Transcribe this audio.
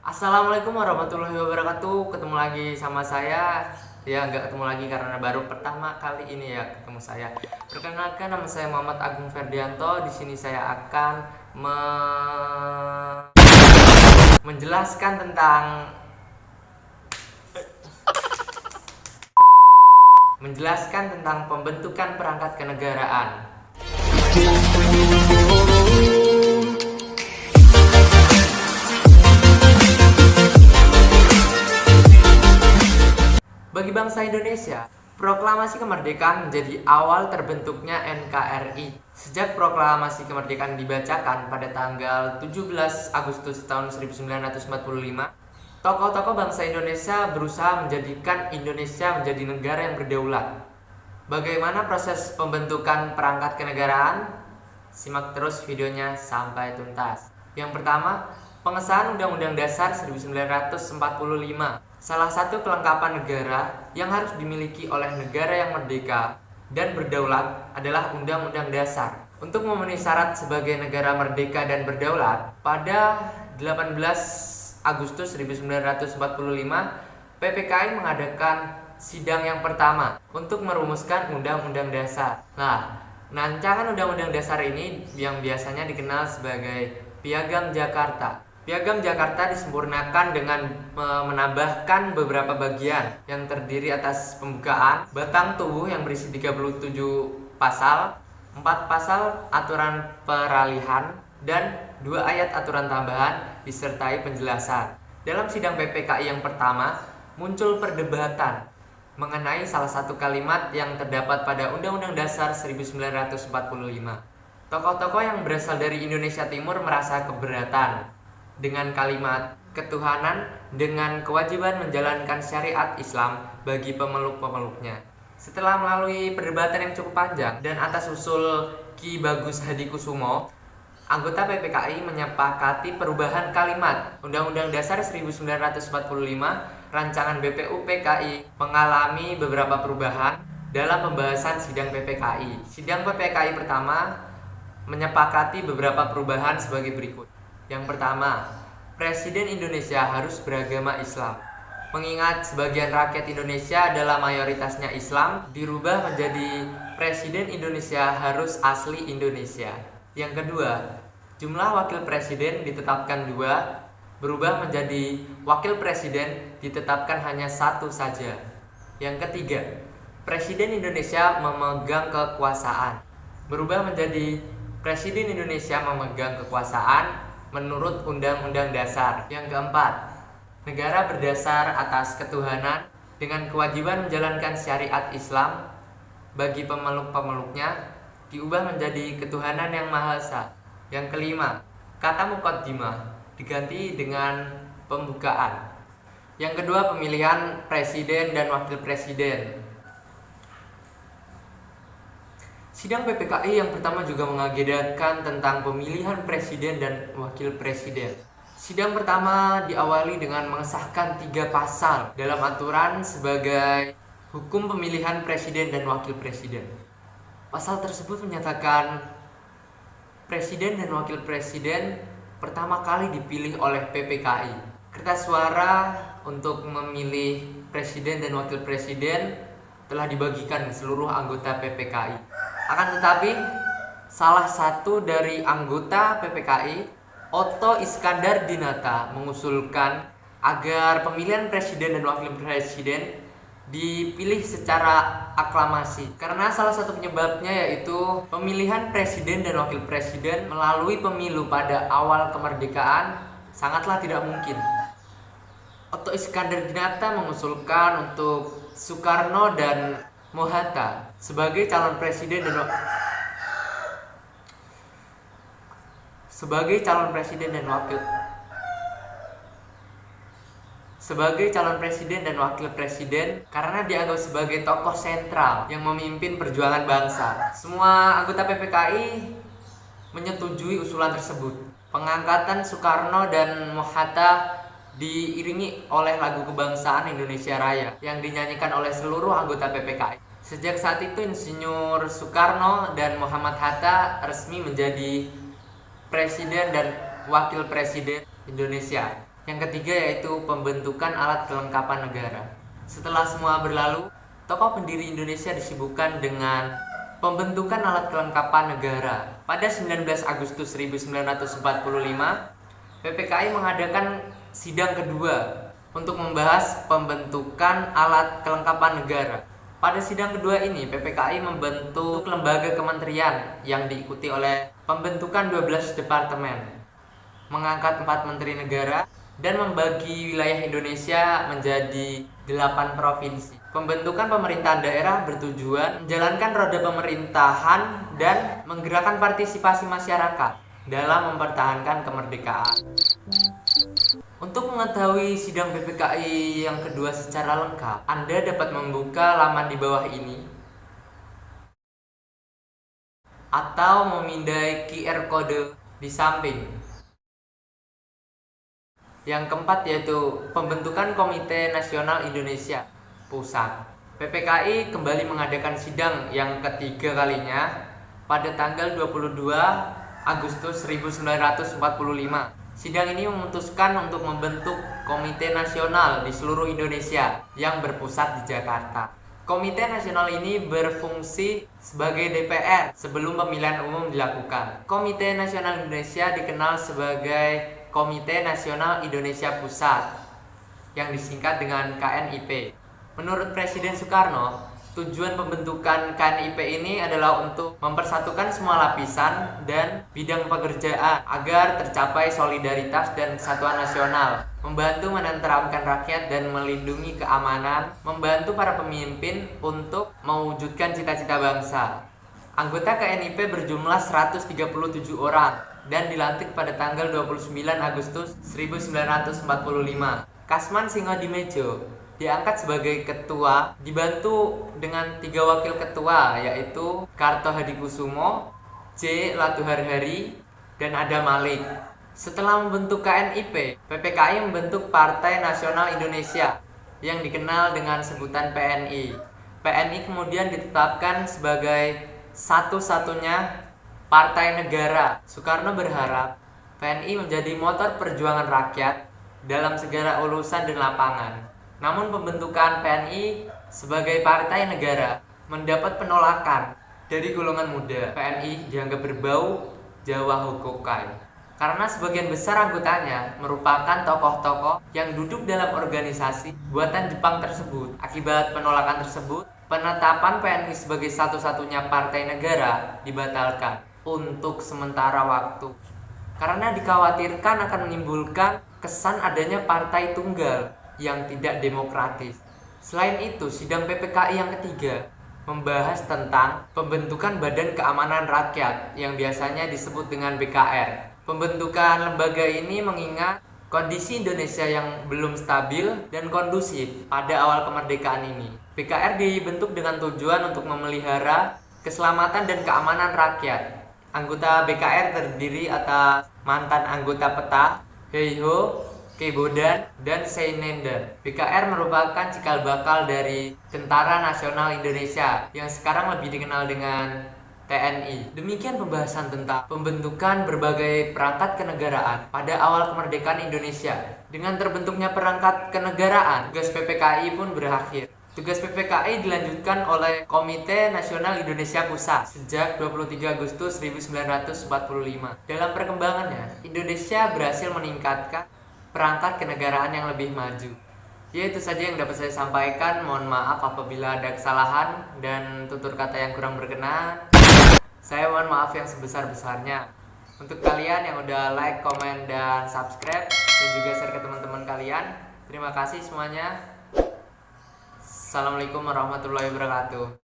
Assalamualaikum warahmatullahi wabarakatuh. Ketemu lagi sama saya. Ya, nggak ketemu lagi karena baru pertama kali ini ya ketemu saya. Perkenalkan, nama saya Muhammad Agung Ferdianto. Di sini saya akan menjelaskan tentang pembentukan perangkat kenegaraan. Bagi bangsa Indonesia, proklamasi kemerdekaan menjadi awal terbentuknya NKRI. Sejak proklamasi kemerdekaan dibacakan pada tanggal 17 Agustus tahun 1945, tokoh-tokoh bangsa Indonesia berusaha menjadikan Indonesia menjadi negara yang berdaulat. Bagaimana proses pembentukan perangkat kenegaraan? Simak terus videonya sampai tuntas. Yang pertama, pengesahan Undang-Undang Dasar 1945. Salah satu kelengkapan negara yang harus dimiliki oleh negara yang merdeka dan berdaulat adalah Undang-Undang Dasar. Untuk memenuhi syarat sebagai negara merdeka dan berdaulat, pada 18 Agustus 1945, PPKI mengadakan sidang yang pertama untuk merumuskan Undang-Undang Dasar. Nah, rancangan Undang-Undang Dasar ini yang biasanya dikenal sebagai Piagam Jakarta. Piagam Jakarta disempurnakan dengan menambahkan beberapa bagian yang terdiri atas pembukaan, batang tubuh yang berisi 37 pasal, 4 pasal aturan peralihan, dan 2 ayat aturan tambahan disertai penjelasan. Dalam sidang PPKI yang pertama, muncul perdebatan mengenai salah satu kalimat yang terdapat pada Undang-Undang Dasar 1945. Tokoh-tokoh yang berasal dari Indonesia Timur merasa keberatan dengan kalimat ketuhanan dengan kewajiban menjalankan syariat Islam bagi pemeluk-pemeluknya. Setelah melalui perdebatan yang cukup panjang dan atas usul Ki Bagus Hadikusumo, anggota PPKI menyepakati perubahan kalimat Undang-Undang Dasar 1945. Rancangan BPU PKI mengalami beberapa perubahan dalam pembahasan sidang PPKI. Sidang PPKI pertama menyepakati beberapa perubahan sebagai berikut. Yang pertama, Presiden Indonesia harus beragama Islam. Mengingat sebagian rakyat Indonesia adalah mayoritasnya Islam, dirubah menjadi Presiden Indonesia harus asli Indonesia. Yang kedua, jumlah wakil presiden ditetapkan 2, berubah menjadi wakil presiden ditetapkan hanya 1 saja. Yang ketiga, Presiden Indonesia memegang kekuasaan, berubah menjadi Presiden Indonesia memegang kekuasaan menurut Undang-Undang Dasar. Yang keempat, negara berdasar atas ketuhanan dengan kewajiban menjalankan syariat Islam bagi pemeluk-pemeluknya diubah menjadi ketuhanan yang Maha Esa. Yang kelima, kata muqaddimah diganti dengan pembukaan. Yang kedua, pemilihan presiden dan wakil presiden. Sidang PPKI yang pertama juga mengagendakan tentang pemilihan presiden dan wakil presiden. Sidang pertama diawali dengan mengesahkan 3 pasal dalam aturan sebagai hukum pemilihan presiden dan wakil presiden. Pasal tersebut menyatakan presiden dan wakil presiden pertama kali dipilih oleh PPKI. Kertas suara untuk memilih presiden dan wakil presiden telah dibagikan ke seluruh anggota PPKI. Akan tetapi, salah satu dari anggota PPKI, Otto Iskandar Dinata, mengusulkan agar pemilihan presiden dan wakil presiden dipilih secara aklamasi. Karena salah satu penyebabnya yaitu pemilihan presiden dan wakil presiden melalui pemilu pada awal kemerdekaan sangatlah tidak mungkin. Otto Iskandar Dinata mengusulkan untuk Soekarno dan Mohatta sebagai calon presiden dan wakil presiden karena dianggap sebagai tokoh sentral yang memimpin perjuangan bangsa. Semua anggota PPKI menyetujui usulan tersebut. Pengangkatan Soekarno dan Mohatta diiringi oleh lagu kebangsaan Indonesia Raya yang dinyanyikan oleh seluruh anggota PPKI. Sejak saat itu Insinyur Soekarno dan Muhammad Hatta resmi menjadi presiden dan wakil presiden Indonesia. Yang ketiga yaitu pembentukan alat kelengkapan negara. Setelah semua berlalu, tokoh pendiri Indonesia disibukkan dengan pembentukan alat kelengkapan negara. Pada 19 Agustus 1945, PPKI mengadakan sidang kedua untuk membahas pembentukan alat kelengkapan negara. Pada sidang kedua ini, PPKI membentuk lembaga kementerian yang diikuti oleh pembentukan 12 departemen, mengangkat 4 menteri negara, dan membagi wilayah Indonesia menjadi 8 provinsi. Pembentukan pemerintahan daerah bertujuan menjalankan roda pemerintahan dan menggerakkan partisipasi masyarakat dalam mempertahankan kemerdekaan. Untuk mengetahui sidang PPKI yang kedua secara lengkap, Anda dapat membuka laman di bawah ini atau memindai QR code di samping. Yang keempat yaitu pembentukan Komite Nasional Indonesia Pusat. PPKI kembali mengadakan sidang yang ketiga kalinya pada tanggal 22 Agustus 1945. Sidang ini memutuskan untuk membentuk Komite Nasional di seluruh Indonesia yang berpusat di Jakarta. Komite Nasional ini berfungsi sebagai DPR sebelum pemilihan umum dilakukan. Komite Nasional Indonesia dikenal sebagai Komite Nasional Indonesia Pusat yang disingkat dengan KNIP. Menurut Presiden Soekarno, tujuan pembentukan KNIP ini adalah untuk mempersatukan semua lapisan dan bidang pekerjaan agar tercapai solidaritas dan kesatuan nasional, membantu menenteramkan rakyat dan melindungi keamanan, membantu para pemimpin untuk mewujudkan cita-cita bangsa. Anggota KNIP berjumlah 137 orang dan dilantik pada tanggal 29 Agustus 1945. Kasman Singodimedjo diangkat sebagai ketua, dibantu dengan 3 wakil ketua yaitu Karto Hadikusumo, J. Latuharhari, dan Adam Malik. Setelah membentuk KNIP, PPKI membentuk Partai Nasional Indonesia yang dikenal dengan sebutan PNI. PNI kemudian ditetapkan sebagai satu-satunya partai negara. Soekarno berharap PNI menjadi motor perjuangan rakyat dalam segala urusan dan lapangan. Namun pembentukan PNI sebagai partai negara mendapat penolakan dari golongan muda. PNI dianggap berbau Jawa Hokokai karena sebagian besar anggotanya merupakan tokoh-tokoh yang duduk dalam organisasi buatan Jepang tersebut. Akibat penolakan tersebut, penetapan PNI sebagai satu-satunya partai negara dibatalkan untuk sementara waktu karena dikhawatirkan akan menimbulkan kesan adanya partai tunggal yang tidak demokratis. Selain itu, sidang PPKI yang ketiga membahas tentang pembentukan Badan Keamanan Rakyat yang biasanya disebut dengan BKR. Pembentukan lembaga ini mengingat kondisi Indonesia yang belum stabil dan kondusif pada awal kemerdekaan ini. BKR dibentuk dengan tujuan untuk memelihara keselamatan dan keamanan rakyat. Anggota BKR terdiri atas mantan anggota PETA, Heiho, Kebodan, dan Seinender. BKR merupakan cikal bakal dari Tentara Nasional Indonesia yang sekarang lebih dikenal dengan TNI. Demikian pembahasan tentang pembentukan berbagai perangkat kenegaraan pada awal kemerdekaan Indonesia. Dengan terbentuknya perangkat kenegaraan, tugas PPKI pun berakhir. Tugas PPKI dilanjutkan oleh Komite Nasional Indonesia Pusat sejak 23 Agustus 1945. Dalam perkembangannya, Indonesia berhasil meningkatkan perangkat kenegaraan yang lebih maju. Ya, itu saja yang dapat saya sampaikan. Mohon maaf apabila ada kesalahan dan tutur kata yang kurang berkenan. Saya mohon maaf yang sebesar-besarnya. Untuk kalian yang udah like, komen, dan subscribe, dan juga share ke teman-teman kalian, terima kasih semuanya. Assalamualaikum warahmatullahi wabarakatuh.